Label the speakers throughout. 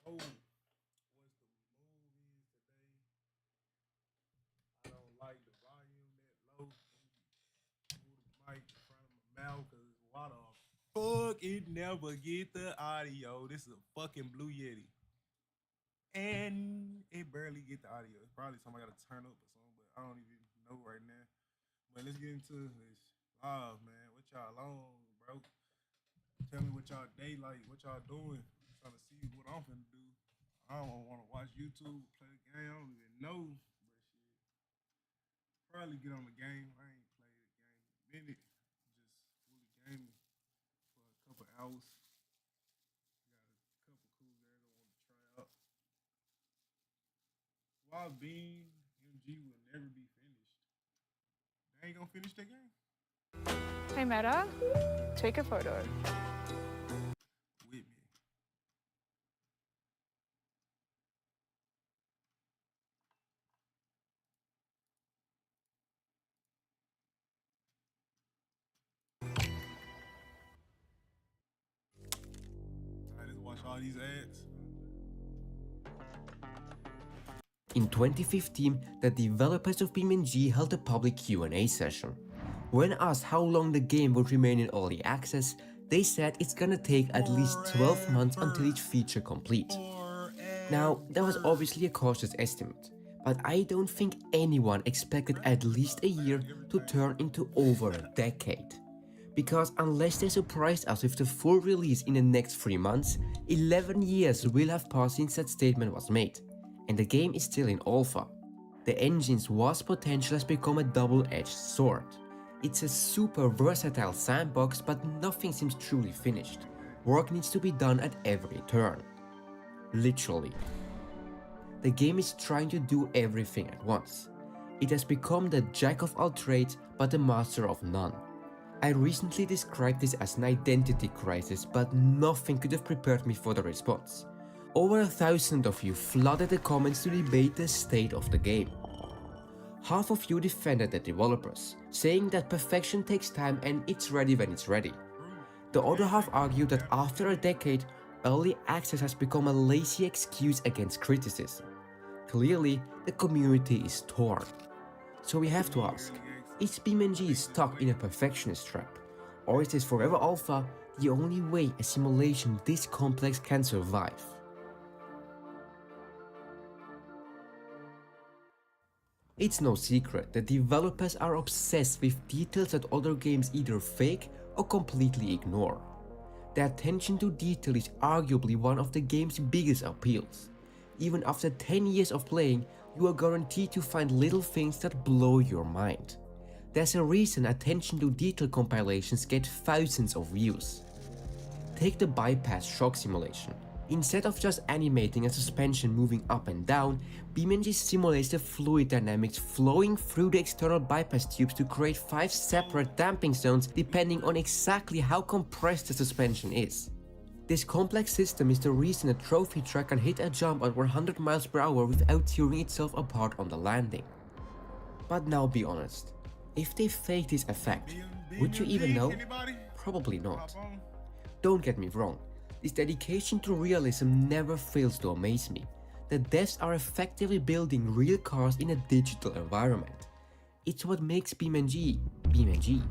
Speaker 1: know what's the mood is today. I don't like the volume that low. Move the mic in front of my mouth because it's water. Fuck, it never get the audio. This is a fucking Blue Yeti. And it barely get the audio. It's probably something I gotta turn up or something, but I don't even know right now. But let's get into this live, man. What y'all on, bro? Tell me what y'all day like, what y'all doing. I'm trying to see what I'm finna do. I don't want to watch YouTube, play the game. I don't even know. But shit, probably get on the game. I ain't played the game in a minute. Just fully gaming for a couple hours. Got a couple cool games I want to try out. Why Bean MG will never be finished. They ain't gonna finish the game
Speaker 2: Hey Meta, take a photo.
Speaker 1: with me. I just watch all these ads.
Speaker 3: In 2015, the developers of BeamNG held a public Q&A session. When asked how long the game would remain in early access, they said it's gonna take at least 12 months until each feature complete. Now, that was obviously a cautious estimate, but I don't think anyone expected at least a year to turn into over a decade. Because unless they surprised us with the full release in the next 3 months, 11 years will have passed since that statement was made, and the game is still in alpha. The engine's vast potential has become a double-edged sword. It's a super versatile sandbox, but nothing seems truly finished. Work needs to be done at every turn. Literally. The game is trying to do everything at once. It has become the jack of all trades, but the master of none. I recently described this as an identity crisis, but nothing could have prepared me for the response. Over 1,000 of you flooded the comments to debate the state of the game. Half of you defended the developers, saying that perfection takes time and it's ready when it's ready. The other half argued that after a decade, early access has become a lazy excuse against criticism. Clearly, the community is torn. So we have to ask, is BeamNG stuck in a perfectionist trap? Or is this forever alpha the only way a simulation this complex can survive? It's no secret that developers are obsessed with details that other games either fake or completely ignore. The attention to detail is arguably one of the game's biggest appeals. Even after 10 years of playing, you are guaranteed to find little things that blow your mind. There's a reason attention to detail compilations get thousands of views. Take the bypass shock simulation. Instead of just animating a suspension moving up and down, BeamNG simulates the fluid dynamics flowing through the external bypass tubes to create 5 separate damping zones depending on exactly how compressed the suspension is. This complex system is the reason a trophy track can hit a jump at 100 miles per hour without tearing itself apart on the landing. But now be honest, if they fake this effect, would you even know? Probably not. Don't get me wrong, this dedication to realism never fails to amaze me. The devs are effectively building real cars in a digital environment. It's what makes BeamNG, BeamNG.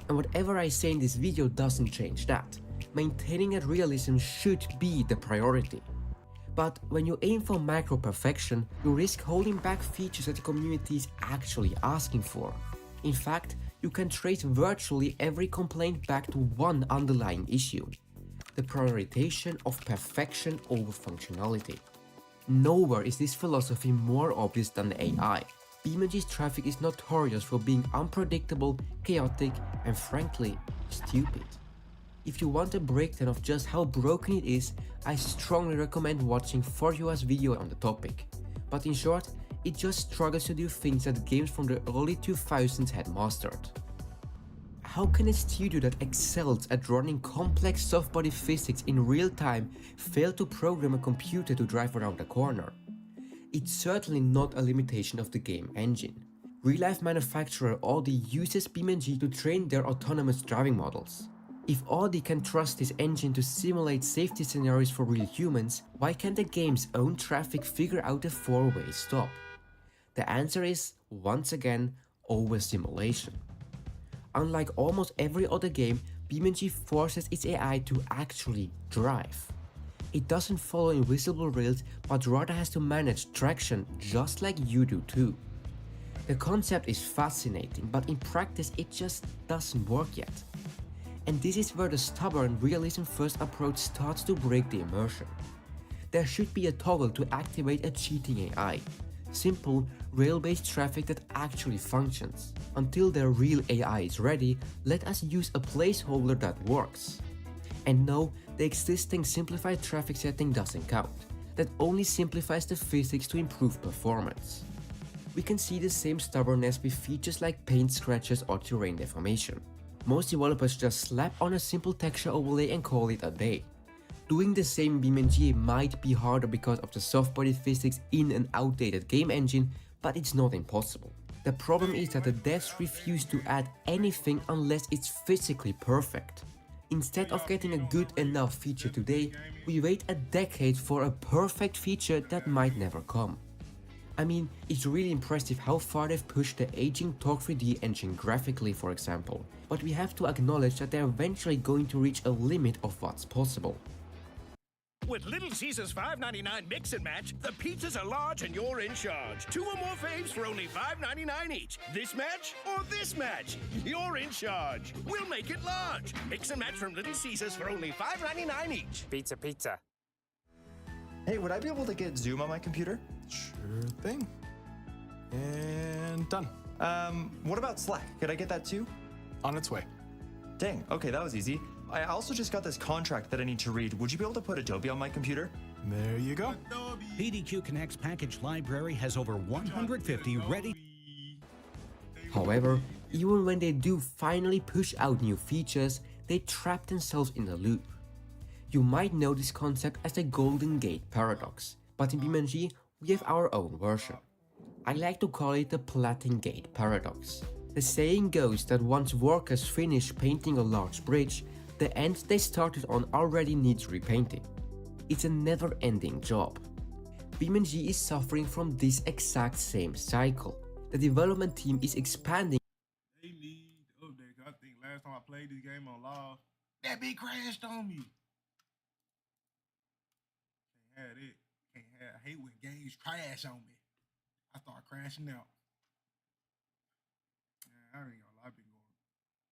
Speaker 3: And whatever I say in this video doesn't change that. Maintaining that realism should be the priority. But when you aim for macro perfection, you risk holding back features that the community is actually asking for. In fact, you can trace virtually every complaint back to one underlying issue: the prioritization of perfection over functionality. Nowhere is this philosophy more obvious than the AI. BeamNG's traffic is notorious for being unpredictable, chaotic, and frankly, stupid. If you want a breakdown of just how broken it is, I strongly recommend watching Forjua's video on the topic. But in short, it just struggles to do things that games from the early 2000s had mastered. How can a studio that excels at running complex soft-body physics in real time fail to program a computer to drive around a corner? It's certainly not a limitation of the game engine. Real-life manufacturer Audi uses BeamNG to train their autonomous driving models. If Audi can trust this engine to simulate safety scenarios for real humans, why can't the game's own traffic figure out a four-way stop? The answer is, once again, always simulation. Unlike almost every other game, BeamNG forces its AI to actually drive. It doesn't follow invisible rails, but rather has to manage traction just like you do too. The concept is fascinating, but in practice it just doesn't work yet. And this is where the stubborn realism-first approach starts to break the immersion. There should be a toggle to activate a cheating AI. Simple, rail-based traffic that actually functions. Until their real AI is ready, let us use a placeholder that works. And no, the existing simplified traffic setting doesn't count. That only simplifies the physics to improve performance. We can see the same stubbornness with features like paint scratches or terrain deformation. Most developers just slap on a simple texture overlay and call it a day. Doing the same in BeamNG might be harder because of the soft body physics in an outdated game engine, but it's not impossible. The problem is that the devs refuse to add anything unless it's physically perfect. Instead of getting a good enough feature today, we wait a decade for a perfect feature that might never come. I mean, it's really impressive how far they've pushed the aging Torque 3D engine graphically, for example, but we have to acknowledge that they're eventually going to reach a limit of what's possible.
Speaker 4: With Little Caesars $5.99 mix and match, the pizzas are large and you're in charge. 2 or more faves for only $5.99 each. This match or this match? You're in charge. We'll make it large. Mix and match from Little Caesars for only $5.99 each.
Speaker 5: Pizza, pizza.
Speaker 6: Hey, would I be able to get Zoom on my computer?
Speaker 7: Sure thing. And done.
Speaker 6: What about Slack? Could I get that too?
Speaker 7: On its way.
Speaker 6: Dang, okay, that was easy. I also just got this contract that I need to read. Would you be able to put Adobe on my computer?
Speaker 7: There you go.
Speaker 8: PDQ Connect's package library has over 150 ready.
Speaker 3: However, even when they do finally push out new features, they trap themselves in a loop. You might know this concept as the Golden Gate paradox, but in BeamNG we have our own version. I like to call it the Platin Gate paradox. The saying goes that once workers finish painting a large bridge, the end they started on already needs repainting. It's a never-ending job. BeamNG is suffering from this exact same cycle. The development team is expanding.
Speaker 1: They need updates. I think last time I played this game on live, that bitch crashed on me. Can't have it. I hate when games crash on me. I start crashing out. Man, I ain't gonna lie, I've been going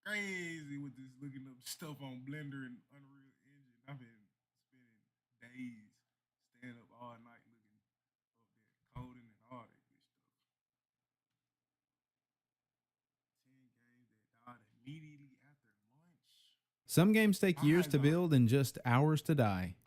Speaker 1: crazy with this looking up stuff on Blender and Unreal Engine. I've been spending days staying up all night looking up there, coding and all that good stuff. 10 games that died immediately after launch.
Speaker 9: Some games take years to build and just hours to die.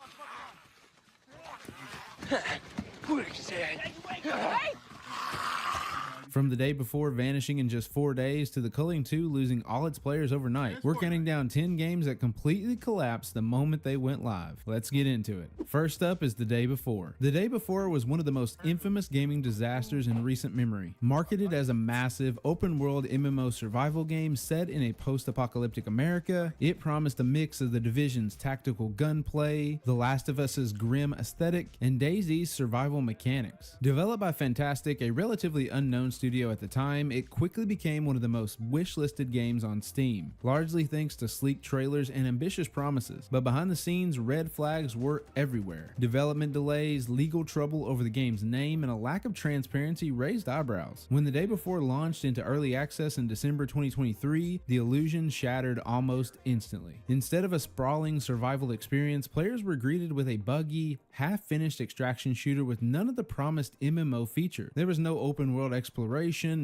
Speaker 9: From the day before vanishing in just 4 days to the Culling 2 losing all its players overnight, we're counting down 10 games that completely collapsed the moment they went live. Let's get into it. First up is The Day Before. The Day Before was one of the most infamous gaming disasters in recent memory. Marketed as a massive open-world MMO survival game set in a post-apocalyptic America, it promised a mix of The Division's tactical gunplay, The Last of Us's grim aesthetic, and DayZ's survival mechanics. Developed by Fantastic, a relatively unknown studio at the time, it quickly became one of the most wish-listed games on Steam, largely thanks to sleek trailers and ambitious promises. But behind the scenes, red flags were everywhere. Development delays, legal trouble over the game's name, and a lack of transparency raised eyebrows. When The Day Before launched into early access in December 2023, the illusion shattered almost instantly. Instead of a sprawling survival experience, players were greeted with a buggy, half-finished extraction shooter with none of the promised MMO feature. There was no open-world exploration,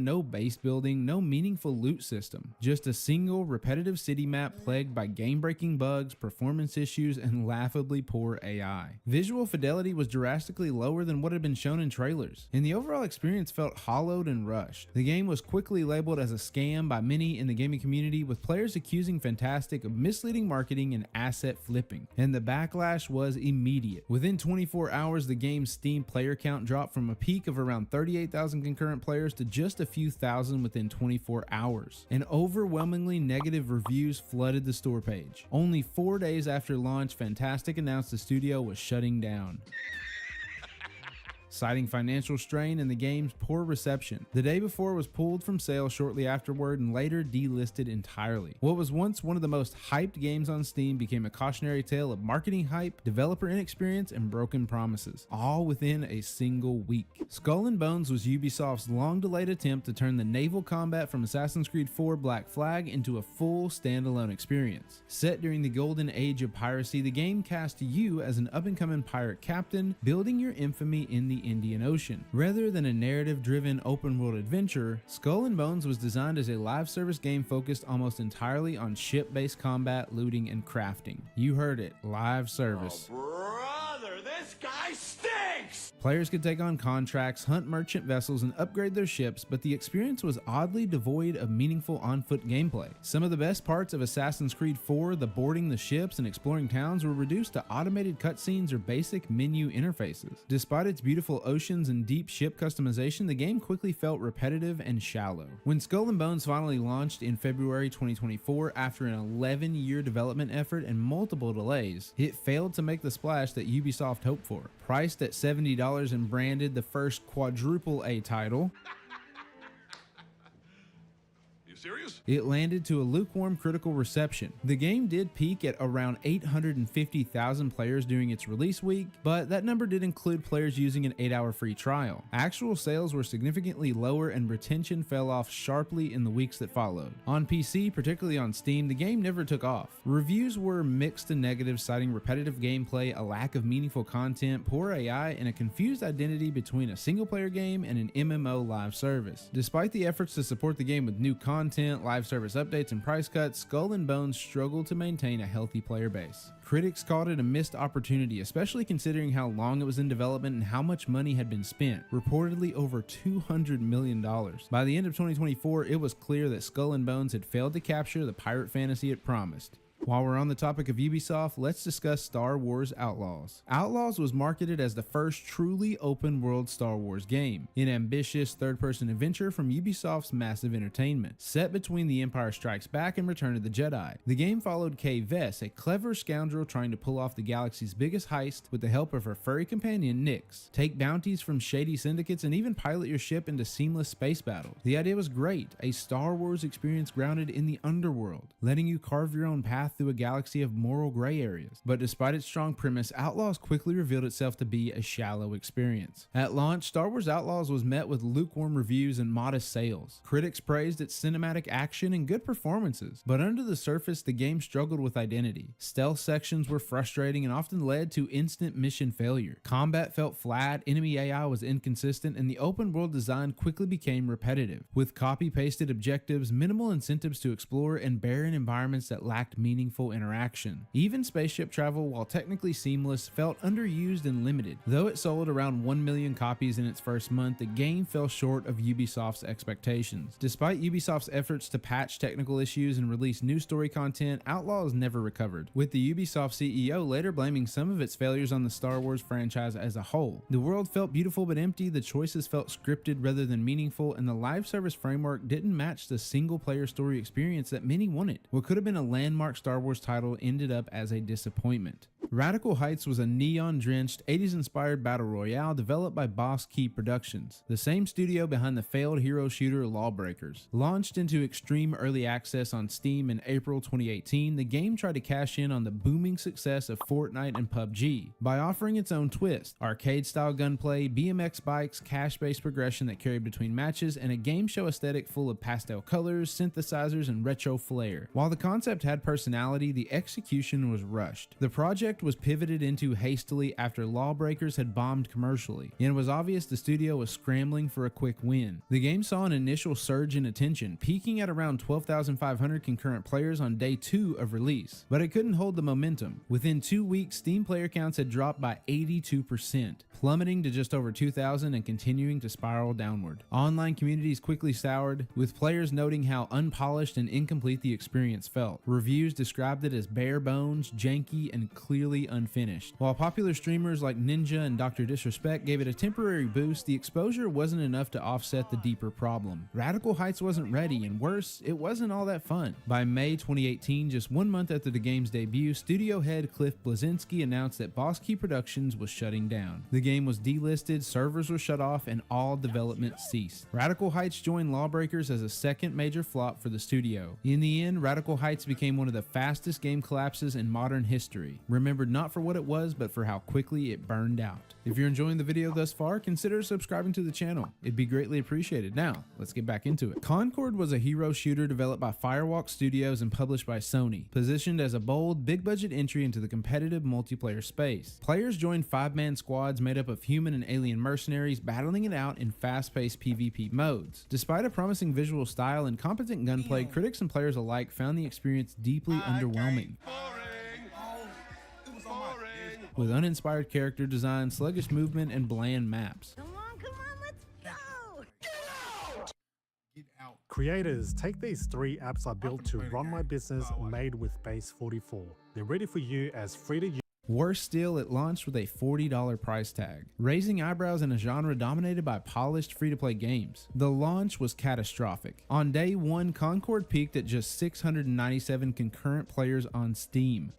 Speaker 9: no base building, no meaningful loot system. Just a single repetitive city map plagued by game-breaking bugs, performance issues, and laughably poor AI. Visual fidelity was drastically lower than what had been shown in trailers, and the overall experience felt hollowed and rushed. The game was quickly labeled as a scam by many in the gaming community, with players accusing Fantastic of misleading marketing and asset flipping, and the backlash was immediate. Within 24 hours, the game's Steam player count dropped from a peak of around 38,000 concurrent players to just a few thousand within 24 hours, and overwhelmingly negative reviews flooded the store page. Only 4 days after launch, Fantastic announced the studio was shutting down, citing financial strain and the game's poor reception. The day before was pulled from sale shortly afterward and later delisted entirely. What was once one of the most hyped games on Steam became a cautionary tale of marketing hype, developer inexperience, and broken promises, all within a single week. Skull and Bones was Ubisoft's long-delayed attempt to turn the naval combat from Assassin's Creed IV Black Flag into a full standalone experience. Set during the golden age of piracy, the game cast you as an up-and-coming pirate captain, building your infamy in the Indian Ocean. Rather than a narrative-driven open-world adventure, Skull and Bones was designed as a live service game focused almost entirely on ship-based combat, looting, and crafting. You heard it, live service.
Speaker 4: Brother, this guy stinks!
Speaker 9: Players could take on contracts, hunt merchant vessels, and upgrade their ships, but the experience was oddly devoid of meaningful on-foot gameplay. Some of the best parts of Assassin's Creed IV, the boarding the ships and exploring towns, were reduced to automated cutscenes or basic menu interfaces. Despite its beautiful oceans and deep ship customization, the game quickly felt repetitive and shallow. When Skull and Bones finally launched in February 2024, after an 11-year development effort and multiple delays, it failed to make the splash that Ubisoft hoped for. Priced at $70 and branded the first quadruple A title,
Speaker 4: Serious?
Speaker 9: it landed to a lukewarm critical reception. The game did peak at around 850,000 players during its release week, but that number did include players using an 8-hour free trial. Actual sales were significantly lower and retention fell off sharply in the weeks that followed. On PC, particularly on Steam, the game never took off. Reviews were mixed and negative, citing repetitive gameplay, a lack of meaningful content, poor AI, and a confused identity between a single-player game and an MMO live service. Despite the efforts to support the game with new content, live service updates, and price cuts, Skull and Bones struggled to maintain a healthy player base. Critics called it a missed opportunity, especially considering how long it was in development and how much money had been spent, reportedly over $200 million. By the end of 2024, it was clear that Skull and Bones had failed to capture the pirate fantasy it promised. While we're on the topic of Ubisoft, let's discuss Star Wars Outlaws. Outlaws was marketed as the first truly open-world Star Wars game, an ambitious third-person adventure from Ubisoft's Massive Entertainment, set between The Empire Strikes Back and Return of the Jedi. The game followed Kay Vess, a clever scoundrel trying to pull off the galaxy's biggest heist with the help of her furry companion Nyx, take bounties from shady syndicates, and even pilot your ship into seamless space battles. The idea was great, a Star Wars experience grounded in the underworld, letting you carve your own path through a galaxy of moral gray areas. But despite its strong premise, Outlaws quickly revealed itself to be a shallow experience. At launch, Star Wars Outlaws was met with lukewarm reviews and modest sales. Critics praised its cinematic action and good performances, but under the surface, the game struggled with identity. Stealth sections were frustrating and often led to instant mission failure. Combat felt flat, enemy AI was inconsistent, and the open world design quickly became repetitive, with copy-pasted objectives, minimal incentives to explore, and barren environments that lacked meaningful interaction. Even spaceship travel, while technically seamless, felt underused and limited. Though it sold around 1 million copies in its first month, the game fell short of Ubisoft's expectations. Despite Ubisoft's efforts to patch technical issues and release new story content, Outlaws never recovered, with the Ubisoft CEO later blaming some of its failures on the Star Wars franchise as a whole. The world felt beautiful but empty, the choices felt scripted rather than meaningful, and the live service framework didn't match the single-player story experience that many wanted. What could have been a landmark Star Wars title ended up as a disappointment. Radical Heights was a neon-drenched, 80s-inspired battle royale developed by Boss Key Productions, the same studio behind the failed hero shooter Lawbreakers. Launched into extreme early access on Steam in April 2018, the game tried to cash in on the booming success of Fortnite and PUBG by offering its own twist: arcade-style gunplay, BMX bikes, cash-based progression that carried between matches, and a game show aesthetic full of pastel colors, synthesizers, and retro flair. While the concept had personality, the execution was rushed. The project was pivoted into hastily after Lawbreakers had bombed commercially, and it was obvious the studio was scrambling for a quick win. The game saw an initial surge in attention, peaking at around 12,500 concurrent players on day 2 of release, but it couldn't hold the momentum. Within 2 weeks, Steam player counts had dropped by 82%, plummeting to just over 2,000 and continuing to spiral downward. Online communities quickly soured, with players noting how unpolished and incomplete the experience felt. Reviews described it as bare bones, janky, and clearly clearly unfinished. While popular streamers like Ninja and Dr. Disrespect gave it a temporary boost, the exposure wasn't enough to offset the deeper problem. Radical Heights wasn't ready, and worse, it wasn't all that fun. By May 2018, just 1 month after the game's debut, studio head Cliff Bleszinski announced that Boss Key Productions was shutting down. The game was delisted, servers were shut off, and all development ceased. Radical Heights joined Lawbreakers as a second major flop for the studio. In the end, Radical Heights became one of the fastest game collapses in modern history, remembered not for what it was, but for how quickly it burned out. If you're enjoying the video thus far, consider subscribing to the channel. It'd be greatly appreciated. Now, let's get back into it. Concord was a hero shooter developed by Firewalk Studios and published by Sony, positioned as a bold, big-budget entry into the competitive multiplayer space. Players joined 5-man squads made up of human and alien mercenaries, battling it out in fast-paced PvP modes. Despite a promising visual style and competent gunplay, critics and players alike found the experience deeply underwhelming. With uninspired character design, sluggish movement, and bland maps.
Speaker 5: Come on, let's go!
Speaker 1: Get out.
Speaker 10: Creators, take these 3 apps I built to run my business made with Base 44. They're ready for you as free to use.
Speaker 9: Worse still, it launched with a $40 price tag, raising eyebrows in a genre dominated by polished free-to-play games. The launch was catastrophic. On day 1, Concord peaked at just 697 concurrent players on Steam,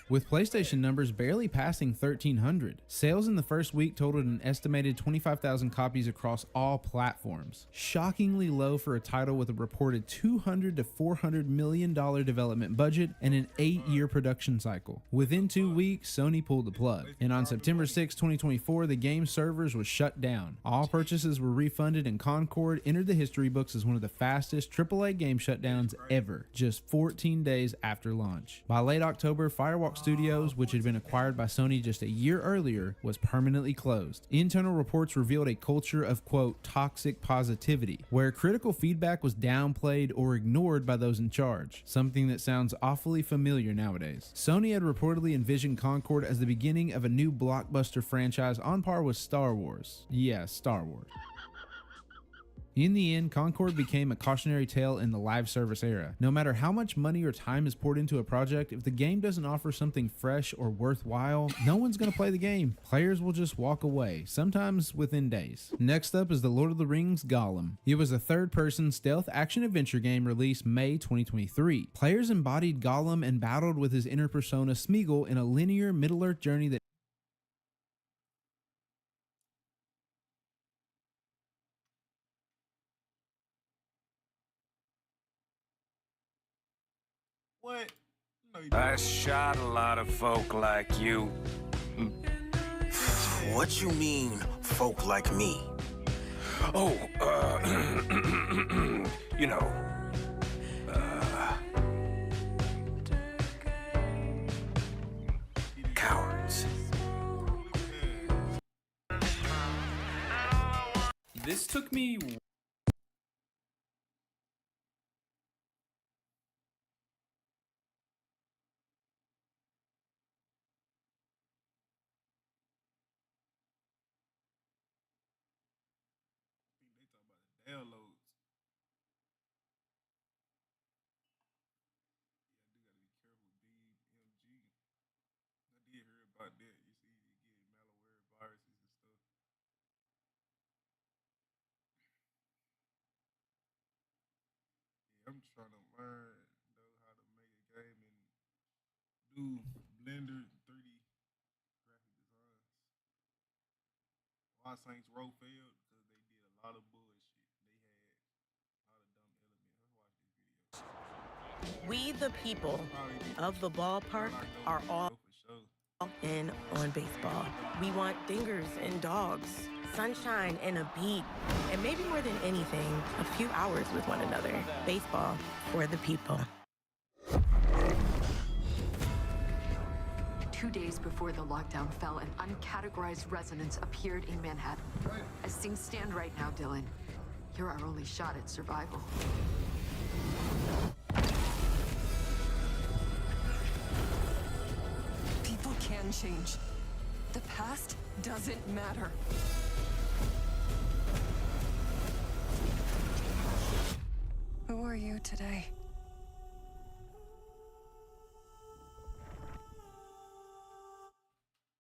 Speaker 9: with PlayStation numbers barely passing 1,300. Sales in the first week totaled an estimated 25,000 copies across all platforms. Shockingly low for a title with a reported $200 to $400 million development budget and an 8-year production cycle. Within 2 weeks, Sony pulled the plug, and on September 6, 2024, the game's servers were shut down. All purchases were refunded, and Concord entered the history books as one of the fastest AAA game shutdowns ever, just 14 days after launch. By late October, Firewalk Studios, which had been acquired by Sony just a year earlier, was permanently closed. Internal reports revealed a culture of, quote, toxic positivity, where critical feedback was downplayed or ignored by those in charge, something that sounds awfully familiar nowadays. Sony had reportedly envisioned Concord as the beginning of a new blockbuster franchise on par with Star Wars. Yeah, Star Wars. In the end, Concord became a cautionary tale in the live service era. No matter how much money or time is poured into a project, if the game doesn't offer something fresh or worthwhile, no one's going to play the game. Players will just walk away, sometimes within days. Next up is The Lord of the Rings Gollum. It was a third-person stealth action-adventure game released May 2023. Players embodied Gollum and battled with his inner persona Smeagol in a linear Middle-earth journey that
Speaker 1: What? No, you
Speaker 11: I shot a lot of folk like you.
Speaker 12: What you mean, folk like me?
Speaker 11: Oh, you know, cowards.
Speaker 3: This took me
Speaker 1: downloads. Yeah, I do gotta be careful with BMG. I did hear about that. You see, you get malware, viruses, and stuff. Yeah, I'm trying to learn though how to make a game and do Blender 3D graphic designs. Why Saints Row failed? Because they did a lot of bullshit. They had a lot of dumb elements. Let's watch this video.
Speaker 5: We, the people of the ballpark, are all in on baseball. We want dingers and dogs, sunshine and a beat, and maybe more than anything, a few hours with one another. Baseball for the people.
Speaker 13: 2 days before the lockdown fell, an uncategorized resonance appeared in Manhattan. As things stand right now, Dylan, you're our only shot at survival. People can change. The past doesn't matter. Who are you today?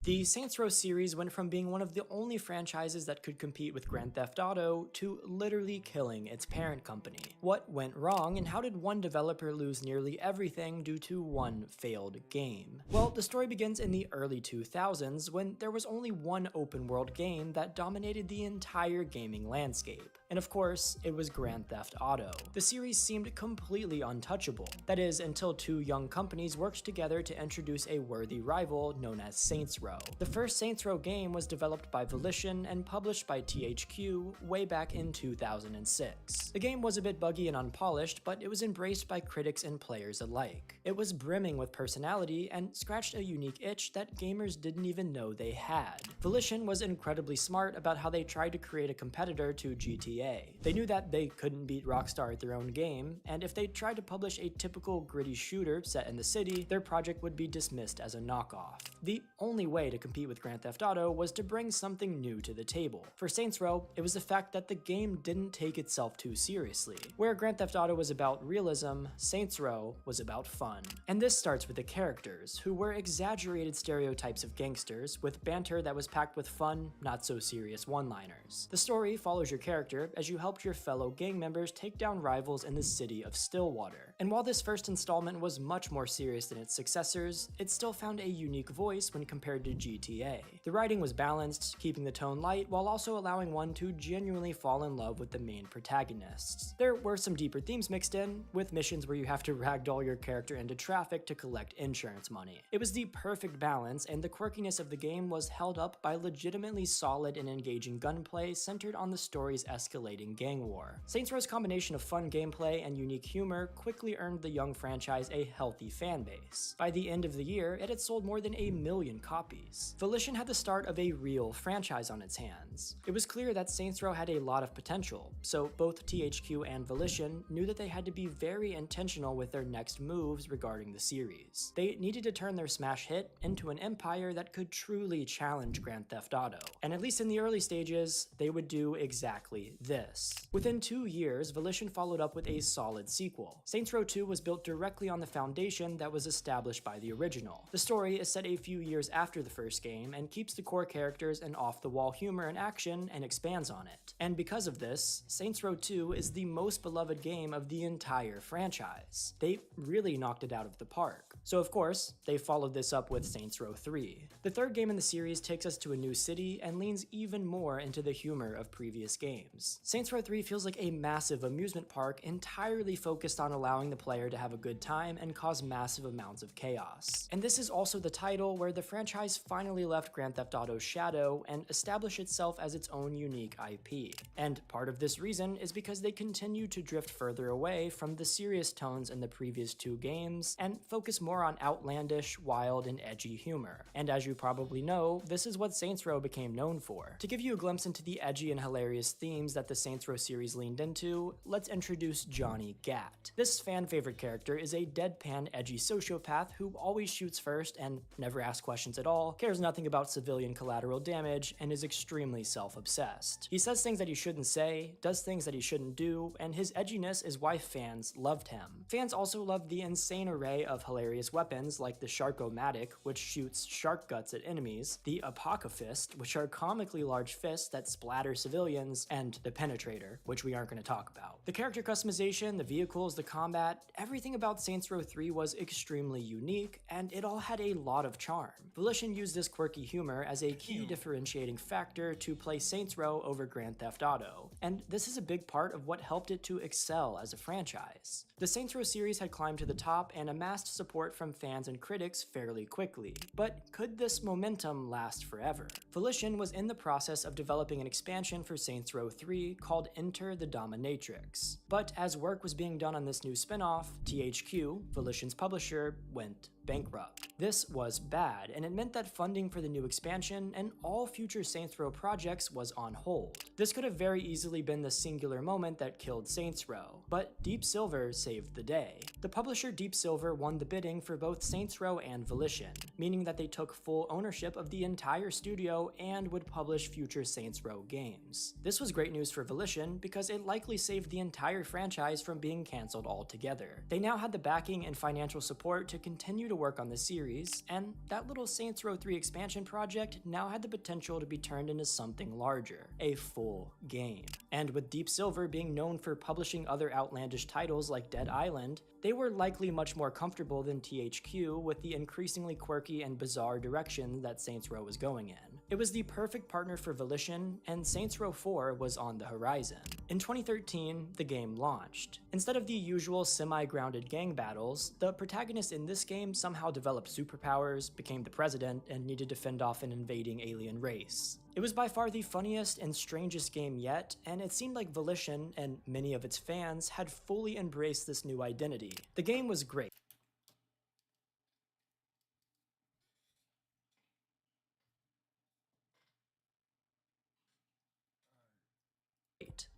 Speaker 14: The Saints Row series went from being one of the only franchises that could compete with Grand Theft Auto to literally killing its parent company. What went wrong, and how did one developer lose nearly everything due to one failed game? Well, the story begins in the early 2000s when there was only one open world game that dominated the entire gaming landscape. And of course, it was Grand Theft Auto. The series seemed completely untouchable. That is, until two young companies worked together to introduce a worthy rival known as Saints Row. The first Saints Row game was developed by Volition and published by THQ way back in 2006. The game was a bit buggy and unpolished, but it was embraced by critics and players alike. It was brimming with personality and scratched a unique itch that gamers didn't even know they had. Volition was incredibly smart about how they tried to create a competitor to GTA. They knew that they couldn't beat Rockstar at their own game, and if they tried to publish a typical gritty shooter set in the city, their project would be dismissed as a knockoff. The only way to compete with Grand Theft Auto was to bring something new to the table. For Saints Row, it was the fact that the game didn't take itself too seriously. Where Grand Theft Auto was about realism, Saints Row was about fun. And this starts with the characters, who were exaggerated stereotypes of gangsters, with banter that was packed with fun, not so serious one-liners. The story follows your character as you help your fellow gang members take down rivals in the city of Stillwater. And while this first installment was much more serious than its successors, it still found a unique voice when compared to GTA. The writing was balanced, keeping the tone light while also allowing one to genuinely fall in love with the main protagonists. There were some deeper themes mixed in, with missions where you have to ragdoll your character into traffic to collect insurance money. It was the perfect balance, and the quirkiness of the game was held up by legitimately solid and engaging gunplay centered on the story's escalating gang war. Saints Row's combination of fun gameplay and unique humor quickly earned the young franchise a healthy fan base. By the end of the year, it had sold more than 1 million copies. Volition had the start of a real franchise on its hands. It was clear that Saints Row had a lot of potential, so both THQ and Volition knew that they had to be very intentional with their next moves regarding the series. They needed to turn their smash hit into an empire that could truly challenge Grand Theft Auto, and at least in the early stages, they would do exactly this. Within 2 years, Volition followed up with a solid sequel. Saints Row 2 was built directly on the foundation that was established by the original. The story is set a few years after the first game and keeps the core characters and off-the-wall humor and action and expands on it. And because of this, Saints Row 2 is the most beloved game of the entire franchise. They really knocked it out of the park. So of course, they followed this up with Saints Row 3. The third game in the series takes us to a new city and leans even more into the humor of previous games. Saints Row 3 feels like a massive amusement park entirely focused on allowing the player to have a good time and cause massive amounts of chaos. And this is also the title where the franchise finally left Grand Theft Auto's shadow and established itself as its own unique IP. And part of this reason is because they continue to drift further away from the serious tones in the previous 2 games and focus more on outlandish, wild, and edgy humor. And as you probably know, this is what Saints Row became known for. To give you a glimpse into the edgy and hilarious themes that the Saints Row series leaned into, let's introduce Johnny Gat. This fan-favorite character is a deadpan, edgy sociopath who always shoots first and never asks questions at all, cares nothing about civilian collateral damage, and is extremely self-obsessed. He says things that he shouldn't say, does things that he shouldn't do, and his edginess is why fans loved him. Fans also loved the insane array of hilarious weapons like the Shark-O-Matic, which shoots shark guts at enemies, the Apocalypse, which are comically large fists that splatter civilians, and the Penetrator, which we aren't going to talk about. The character customization, the vehicles, the combat, everything about Saints Row 3 was extremely unique, and it all had a lot of charm. Volition used this quirky humor as a key differentiating factor to play Saints Row over Grand Theft Auto, and this is a big part of what helped it to excel as a franchise. The Saints Row series had climbed to the top and amassed support from fans and critics fairly quickly, but could this momentum last forever? Volition was in the process of developing an expansion for Saints Row 3 called Enter the Dominatrix, but as work was being done on this new spin-off, THQ, Volition's publisher, went bankrupt. This was bad, and it meant that funding for the new expansion and all future Saints Row projects was on hold. This could have very easily been the singular moment that killed Saints Row, but Deep Silver saved the day. The publisher Deep Silver won the bidding for both Saints Row and Volition, meaning that they took full ownership of the entire studio and would publish future Saints Row games. This was great news for Volition because it likely saved the entire franchise from being cancelled altogether. They now had the backing and financial support to continue to work on the series, and that little Saints Row 3 expansion project now had the potential to be turned into something larger, a full game. And with Deep Silver being known for publishing other outlandish titles like Dead Island, they were likely much more comfortable than THQ with the increasingly quirky and bizarre direction that Saints Row was going in. It was the perfect partner for Volition, and Saints Row 4 was on the horizon. In 2013, the game launched. Instead of the usual semi-grounded gang battles, the protagonist in this game somehow developed superpowers, became the president, and needed to fend off an invading alien race. It was by far the funniest and strangest game yet, and it seemed like Volition, and many of its fans, had fully embraced this new identity. The game was great.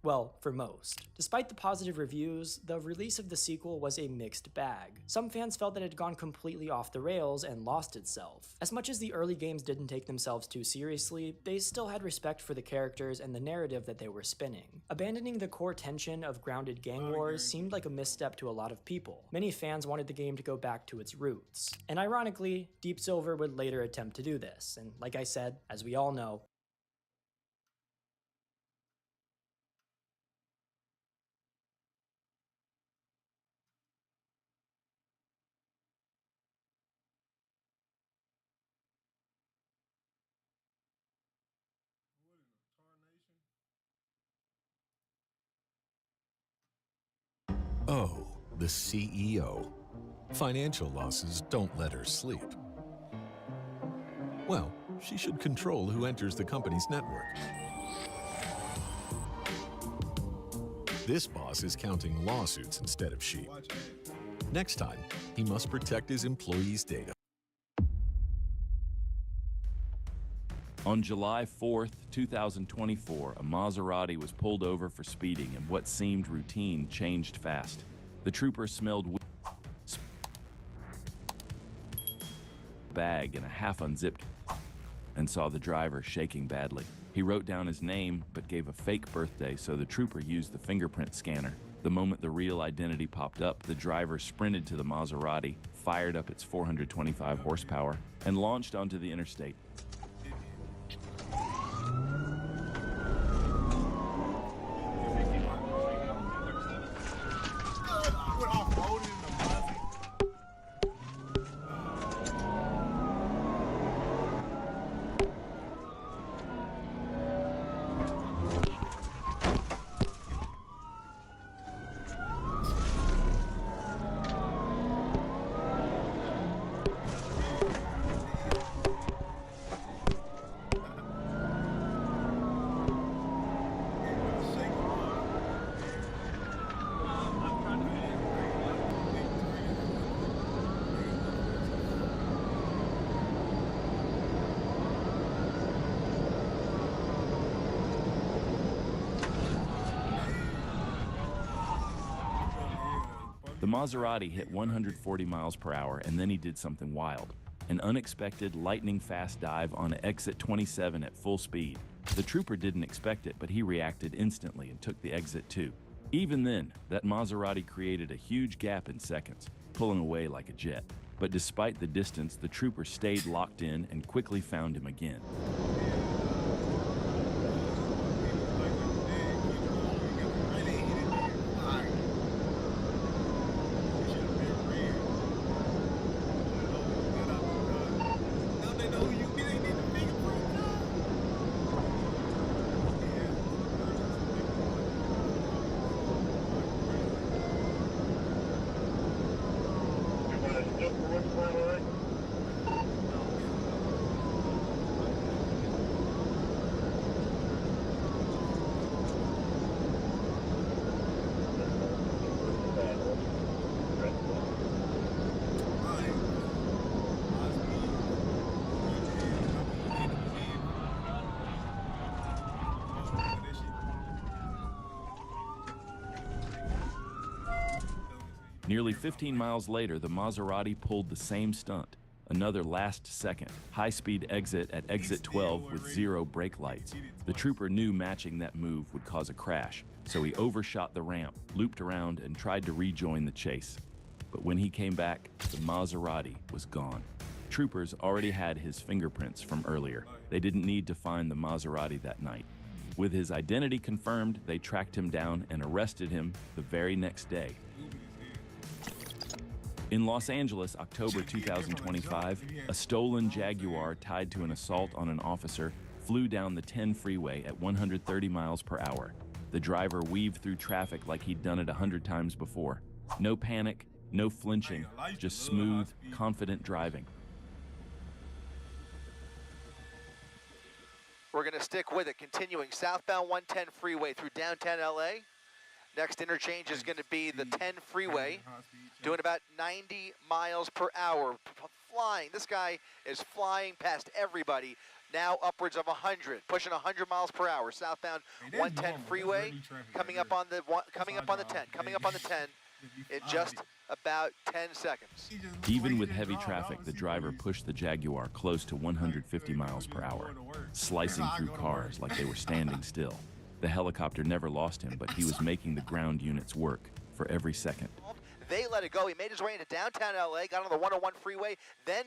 Speaker 14: Well, for most. Despite the positive reviews, the release of the sequel was a mixed bag. Some fans felt that it had gone completely off the rails and lost itself. As much as the early games didn't take themselves too seriously, they still had respect for the characters and the narrative that they were spinning. Abandoning the core tension of grounded gang wars seemed like a misstep to a lot of people. Many fans wanted the game to go back to its roots. And ironically, Deep Silver would later attempt to do this, and like I said, as we all know,
Speaker 15: Oh, the CEO. Financial losses don't let her sleep. Well, she should control who enters the company's network. This boss is counting lawsuits instead of sheep. Next time, he must protect his employees' data.
Speaker 16: On July 4th, 2024, a Maserati was pulled over for speeding, and what seemed routine changed fast. The trooper smelled bag and a half-unzipped and saw the driver shaking badly. He wrote down his name but gave a fake birthday, so the trooper used the fingerprint scanner. The moment the real identity popped up, the driver sprinted to the Maserati, fired up its 425 horsepower, and launched onto the interstate. The Maserati hit 140 miles per hour, and then he did something wild. An unexpected lightning-fast dive on exit 27 at full speed. The trooper didn't expect it, but he reacted instantly and took the exit too. Even then, that Maserati created a huge gap in seconds, pulling away like a jet. But despite the distance, the trooper stayed locked in and quickly found him again. Nearly 15 miles later, the Maserati pulled the same stunt. Another last-second, high-speed exit at exit 12 with 0 brake lights. The trooper knew matching that move would cause a crash, so he overshot the ramp, looped around, and tried to rejoin the chase. but when he came back, the Maserati was gone. Troopers already had his fingerprints from earlier. They didn't need to find the Maserati that night. With his identity confirmed, they tracked him down and arrested him the very next day. In Los Angeles, October 2025, a stolen Jaguar tied to an assault on an officer flew down the 10 freeway at 130 miles per hour. The driver weaved through traffic like he'd done it 100 times before. No panic, no flinching, just smooth, confident driving.
Speaker 17: We're going to stick with it, continuing southbound 110 freeway through downtown LA. Next interchange is going to be the 10 freeway, doing about 90 miles per hour, flying. This guy is flying past everybody, now upwards of 100, pushing 100 miles per hour. Southbound 110 freeway, coming up on the 10 in just about 10 seconds.
Speaker 16: Even with heavy traffic, the driver pushed the Jaguar close to 150 miles per hour, slicing through cars like they were standing still. The helicopter never lost him, but he was making the ground units work for every second.
Speaker 17: They let it go. He made his way into downtown LA, got on the 101 freeway, then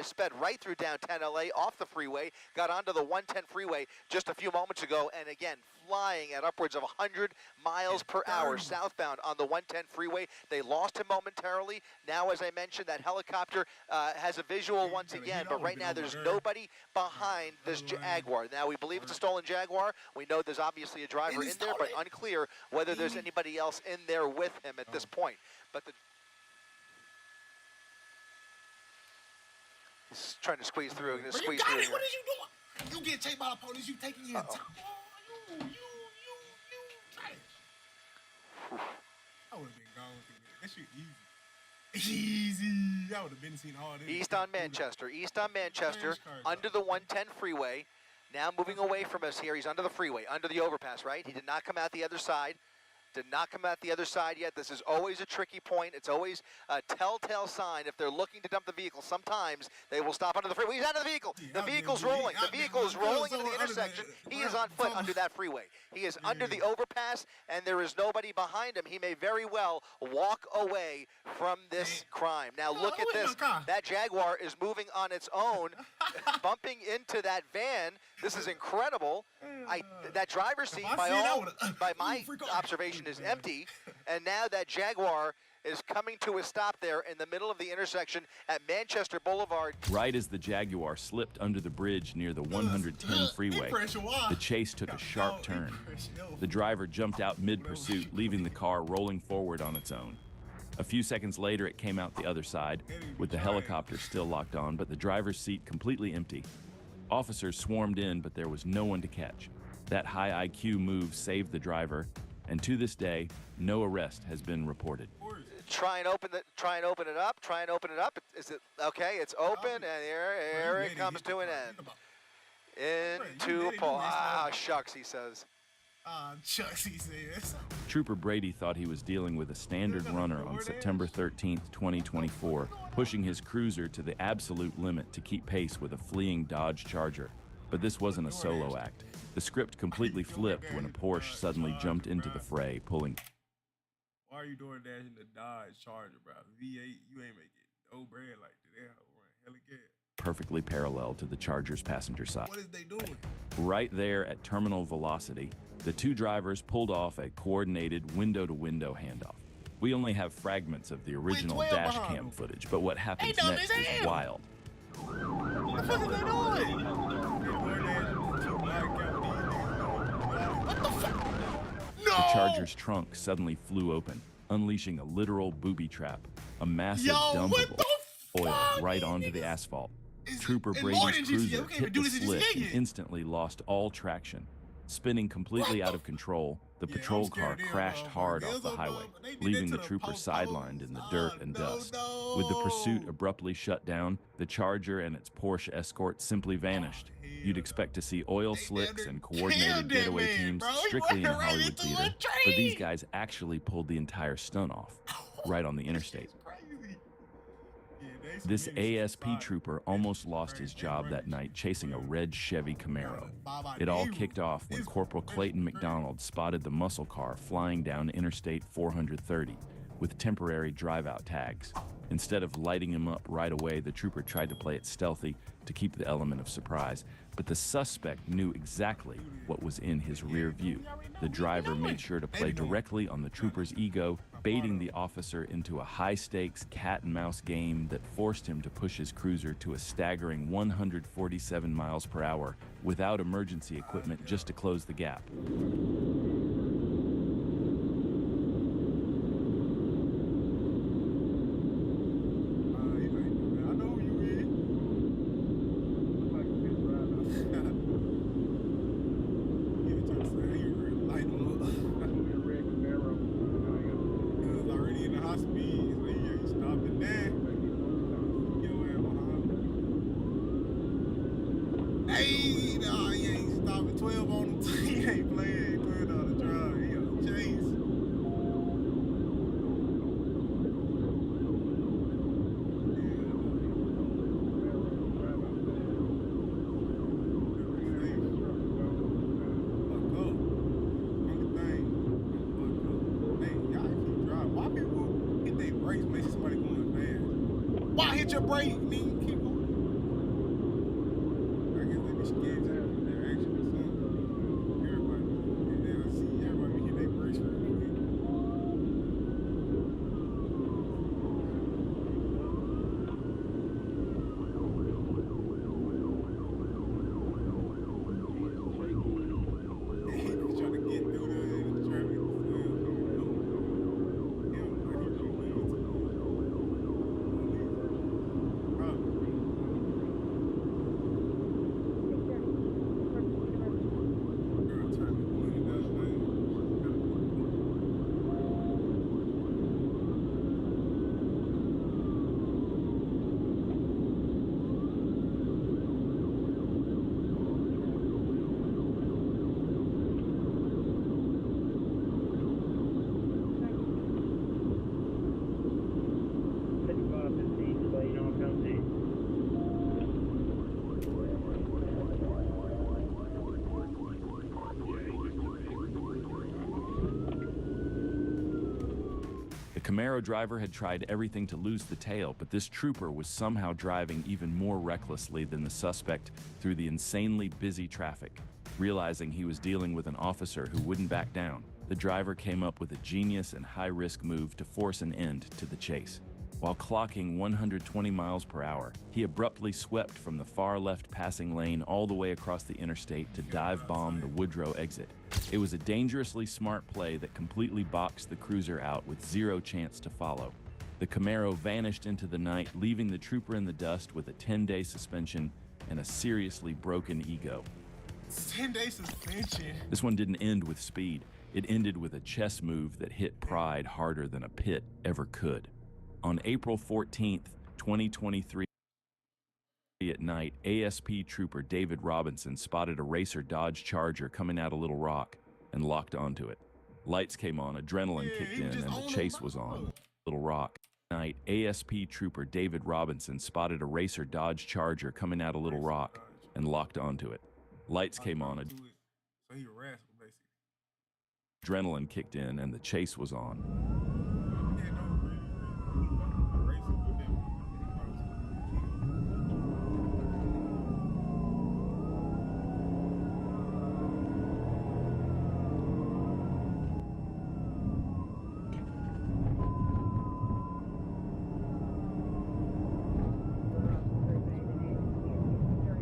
Speaker 17: sped right through downtown LA, off the freeway, got onto the 110 freeway just a few moments ago, and again, flying at upwards of 100 miles per hour southbound on the 110 freeway. They lost him momentarily. Now, as I mentioned, that helicopter has a visual once again, but right now there's nobody behind this Jaguar. Now, we believe it's a stolen Jaguar. We know there's obviously a driver in there, but unclear whether there's anybody else in there with him at this point. But he's trying to squeeze through.
Speaker 1: What are you doing? You get chased by the police. You taking your time. I would have been gone through that. That shit easy. I would have been seen all this.
Speaker 17: East on Manchester, under the 110 freeway. Now moving away from us here. He's under the freeway, under the overpass, right? He did not come out the other side. Did not come out the other side yet. This is always a tricky point. It's always a telltale sign. If they're looking to dump the vehicle, sometimes they will stop under the freeway. He's out of the vehicle. The vehicle's rolling. The vehicle is rolling into the intersection. He is on foot under that freeway. He is under the overpass, and there is nobody behind him. He may very well walk away from this crime. Now look at this. That Jaguar is moving on its own, bumping into that van. This is incredible. That driver's seat, by my observation, is empty, and now that Jaguar is coming to a stop there in the middle of the intersection at Manchester Boulevard.
Speaker 16: Right as the Jaguar slipped under the bridge near the 110 freeway, the chase took a sharp turn. The driver jumped out mid-pursuit, leaving the car rolling forward on its own. A few seconds later, it came out the other side, with the helicopter still locked on, but the driver's seat completely empty. Officers swarmed in, but there was no one to catch. That high IQ move saved the driver, and to this day, no arrest has been reported.
Speaker 17: Try and open it up. Is it okay? It's open, and here it comes to an end. Into a pole. Ah, shucks, he says.
Speaker 1: Shucks, he says.
Speaker 16: Trooper Brady thought he was dealing with a standard runner on September 13th, 2024, pushing his cruiser to the absolute limit to keep pace with a fleeing Dodge Charger. But this wasn't a solo act. The script completely flipped when a Porsche suddenly jumped into the fray, pulling.
Speaker 1: Why are you doing that in the Dodge Charger, bro? V8, you ain't making no bread like that. They run hella gas.
Speaker 16: Perfectly parallel to the Charger's passenger side.
Speaker 1: What is they doing?
Speaker 16: Right there at terminal velocity, the two drivers pulled off a coordinated window-to-window handoff. We only have fragments of the original dash cam footage, but what happens next is wild.
Speaker 1: What the fuck is they doing?
Speaker 16: What the fuck? No! The Charger's trunk suddenly flew open, unleashing a literal booby trap, a massive dump of oil right onto the asphalt. Trooper Brady's cruiser hit the slick and instantly lost all traction. Spinning completely out of control, the patrol car crashed hard off the highway, leaving the trooper sidelined in the dirt and dust. With the pursuit abruptly shut down, the Charger and its Porsche escort simply vanished. You'd expect to see oil slicks and coordinated getaway teams strictly in Hollywood theater, but these guys actually pulled the entire stunt off, right on the interstate. This ASP trooper almost lost his job that night chasing a red Chevy Camaro. It all kicked off when Corporal Clayton McDonald spotted the muscle car flying down Interstate 430, with temporary drive-out tags. Instead of lighting him up right away, the trooper tried to play it stealthy to keep the element of surprise, but the suspect knew exactly what was in his rear view. The driver made sure to play directly on the trooper's ego, baiting the officer into a high-stakes cat-and-mouse game that forced him to push his cruiser to a staggering 147 miles per hour without emergency equipment just to close the gap.
Speaker 1: Hey, nah, he ain't stopping 12 on him. He ain't playing 12 on the drive. He got a chase. Why people hit their brakes when they see somebody going fast? Why hit your brake? Nigga, keep going. I guess they be scared to have their action or something. Everybody, and then I see everybody hit their brakes real quick. He's trying to get through the traffic.
Speaker 16: The Camaro driver had tried everything to lose the tail, but this trooper was somehow driving even more recklessly than the suspect through the insanely busy traffic. Realizing he was dealing with an officer who wouldn't back down, the driver came up with a genius and high-risk move to force an end to the chase. While clocking 120 miles per hour, he abruptly swept from the far left passing lane all the way across the interstate to dive bomb the Woodrow exit. It was a dangerously smart play that completely boxed the cruiser out with zero chance to follow. The Camaro vanished into the night, leaving the trooper in the dust with a 10-day suspension and a seriously broken ego.
Speaker 1: 10-day suspension.
Speaker 16: This one didn't end with speed. It ended with a chess move that hit pride harder than a pit ever could. On April 14th, 2023, at night, ASP Trooper David Robinson spotted a racer Dodge Charger coming out of Little Rock and locked onto it. Lights came on, adrenaline kicked in, and the chase was on. Little Rock. Night, ASP Trooper David Robinson spotted a racer Dodge Charger coming out of Little Rock and locked onto it. Lights came on,
Speaker 1: So he harassed him, basically.
Speaker 16: adrenaline kicked in, and the chase was on.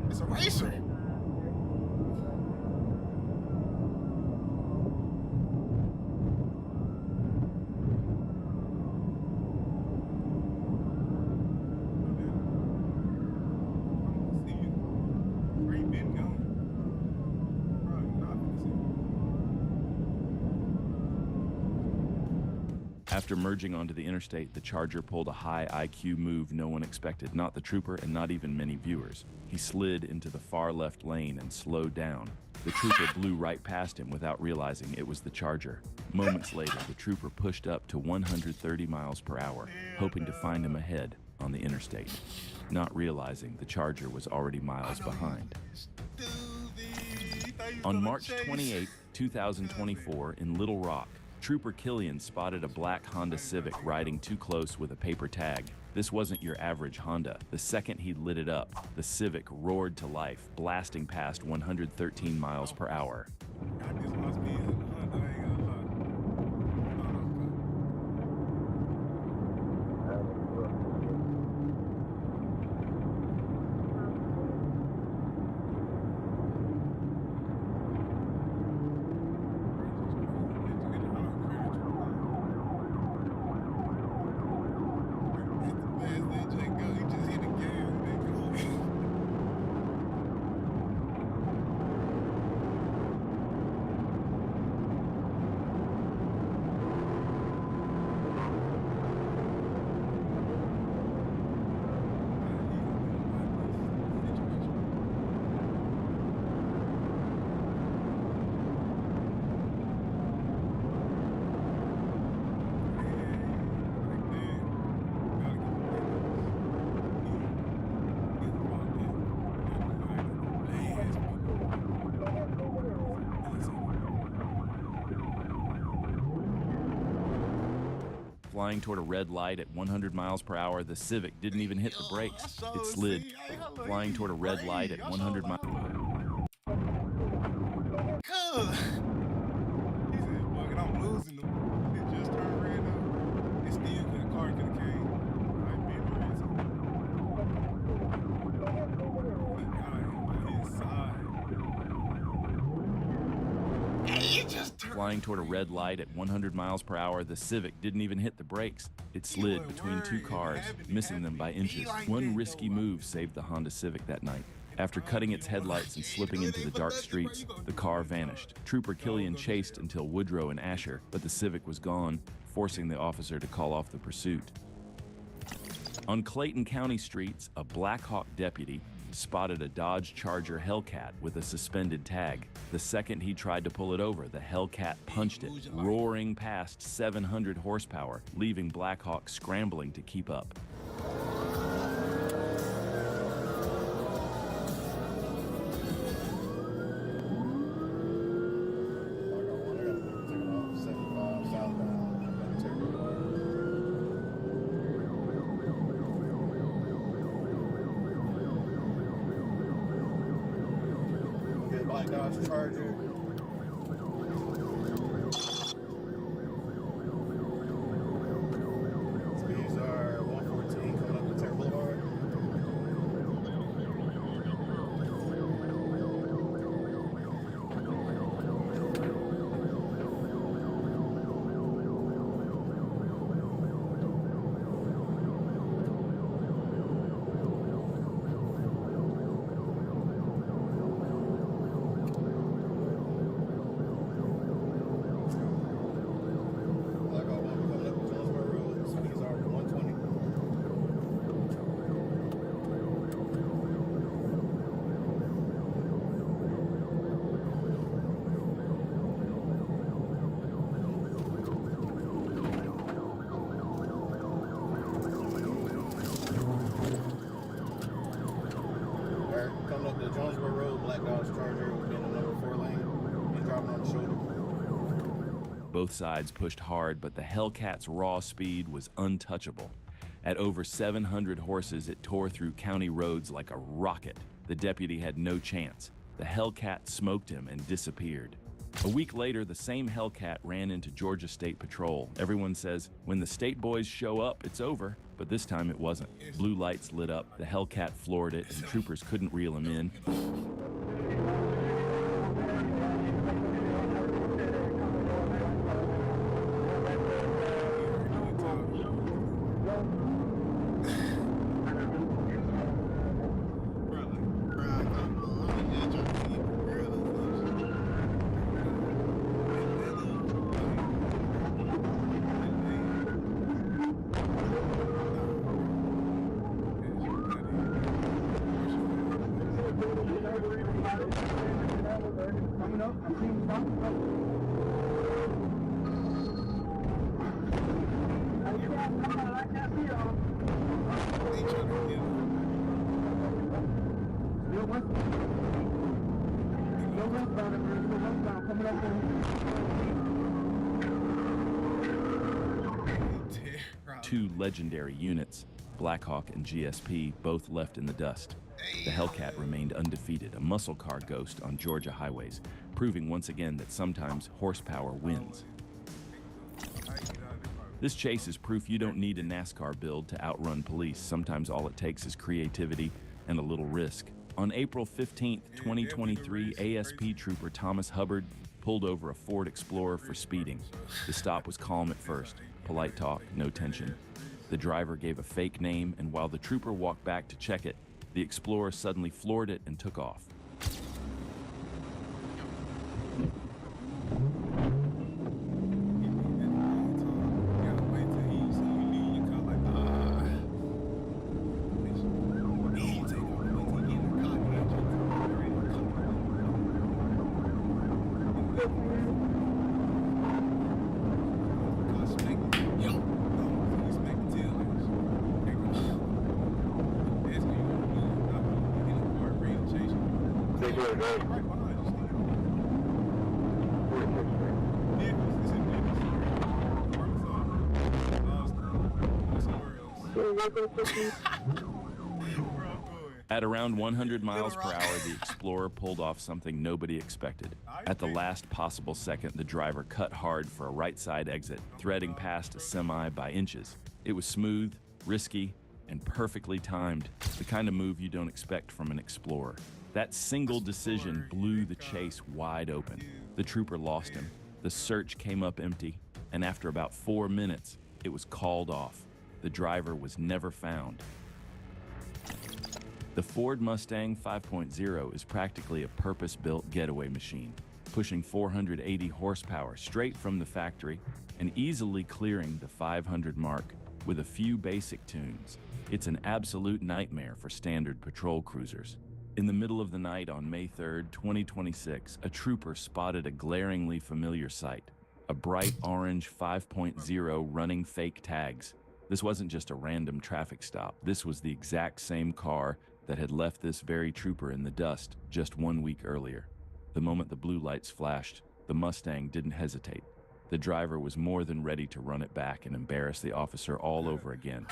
Speaker 1: It's a racer.
Speaker 16: After merging onto the interstate, the Charger pulled a high IQ move no one expected, not the trooper and not even many viewers. He slid into the far left lane and slowed down. The trooper blew right past him without realizing it was the Charger. Moments later, the trooper pushed up to 130 miles per hour, hoping to find him ahead on the interstate, not realizing the Charger was already miles behind. On March 28, 2024, in Little Rock, Trooper Killian spotted a black Honda Civic riding too close with a paper tag. This wasn't your average Honda. The second he lit it up, the Civic roared to life, blasting past 113 miles per hour. Flying toward a red light at 100 miles per hour, the Civic didn't even hit the brakes. It slid. Flying toward a red light at 100 miles.
Speaker 1: I'm losing them. It just turned red up. It still could have car could have came. I've been
Speaker 16: Flying toward a red light at 100 miles per hour, the Civic didn't even hit the brakes. It slid between two cars, missing them by inches. One risky move saved the Honda Civic that night. After cutting its headlights and slipping into the dark streets, the car vanished. Trooper Killian chased until Woodrow and Asher, but the Civic was gone, forcing the officer to call off the pursuit. On Clayton County streets, a Black Hawk deputy spotted a Dodge Charger Hellcat with a suspended tag. The second he tried to pull it over, the Hellcat punched it, roaring past 700 horsepower, leaving Black Hawk scrambling to keep up.
Speaker 18: Black Dodge Charger. Speeds are 114 coming up to Tech Boulevard. Coming up the Jonesboro Road, Black Dodge Charger in the number 4 lane and driving on the shoulder.
Speaker 16: Both sides pushed hard, but the Hellcat's raw speed was untouchable. At over 700 horses, it tore through county roads like a rocket. The deputy had no chance. The Hellcat smoked him and disappeared. A week later, the same Hellcat ran into Georgia State Patrol. Everyone says, when the state boys show up, it's over. But this time it wasn't. Blue lights lit up, the Hellcat floored it, and troopers couldn't reel him in. Two legendary units, Blackhawk and GSP, both left in the dust. The Hellcat remained undefeated, a muscle car ghost on Georgia highways, proving once again that sometimes horsepower wins. This chase is proof you don't need a NASCAR build to outrun police. Sometimes all it takes is creativity and a little risk. On April 15th, 2023, ASP Trooper Thomas Hubbard pulled over a Ford Explorer for speeding. The stop was calm at first, polite talk, no tension. The driver gave a fake name, and while the trooper walked back to check it, the Explorer suddenly floored it and took off. At around 100 miles per hour, the Explorer pulled off something nobody expected. At the last possible second, the driver cut hard for a right side exit, threading past a semi by inches. It was smooth, risky, and perfectly timed, the kind of move you don't expect from an Explorer. That single decision blew the chase wide open. The trooper lost him. The search came up empty, and after about 4 minutes, it was called off. The driver was never found. The Ford Mustang 5.0 is practically a purpose-built getaway machine, pushing 480 horsepower straight from the factory and easily clearing the 500 mark with a few basic tunes. It's an absolute nightmare for standard patrol cruisers. In the middle of the night on May 3rd, 2026, a trooper spotted a glaringly familiar sight, a bright orange 5.0 running fake tags. This wasn't just a random traffic stop. This was the exact same car that had left this very trooper in the dust just 1 week earlier. The moment the blue lights flashed, the Mustang didn't hesitate. The driver was more than ready to run it back and embarrass the officer all over again.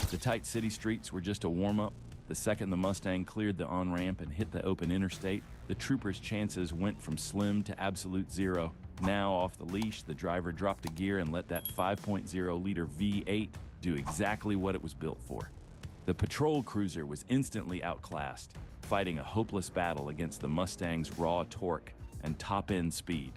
Speaker 16: The tight city streets were just a warm-up. The second the Mustang cleared the on-ramp and hit the open interstate, the trooper's chances went from slim to absolute zero. Now off the leash, the driver dropped a gear and let that 5.0-liter V8 do exactly what it was built for. The patrol cruiser was instantly outclassed, fighting a hopeless battle against the Mustang's raw torque and top-end speed.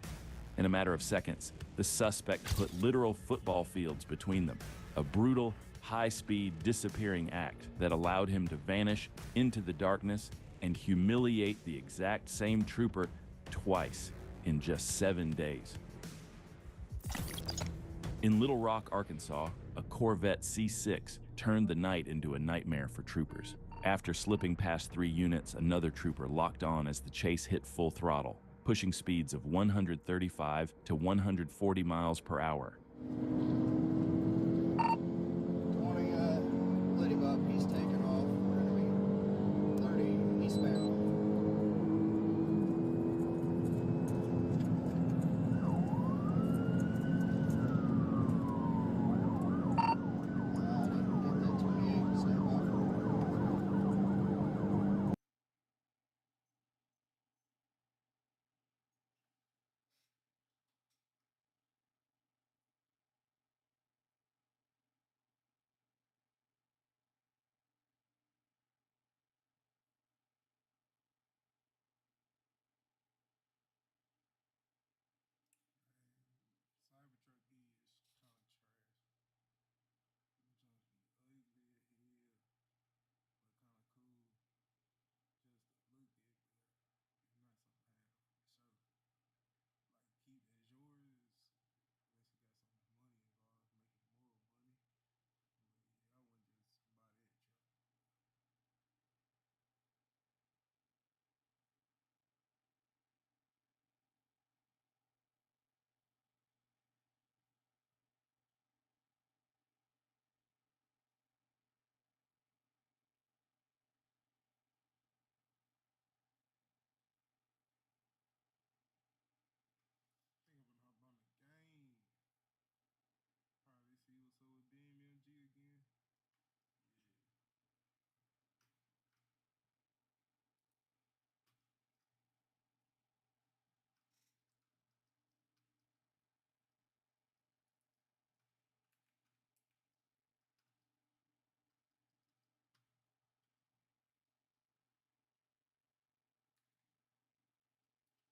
Speaker 16: In a matter of seconds, the suspect put literal football fields between them, a brutal, high-speed disappearing act that allowed him to vanish into the darkness and humiliate the exact same trooper twice in just 7 days. In Little Rock, Arkansas, a Corvette C6 turned the night into a nightmare for troopers. After slipping past 3 units, another trooper locked on as the chase hit full throttle, pushing speeds of 135 to 140 miles per hour.
Speaker 18: 20 Liddy Bop, he's taking off. We're gonna be 30 eastbound.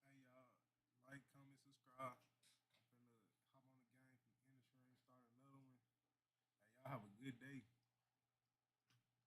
Speaker 1: Hey y'all, like, comment, subscribe. I'm finna hop on the game from inner start another one. Hey, y'all have a good day.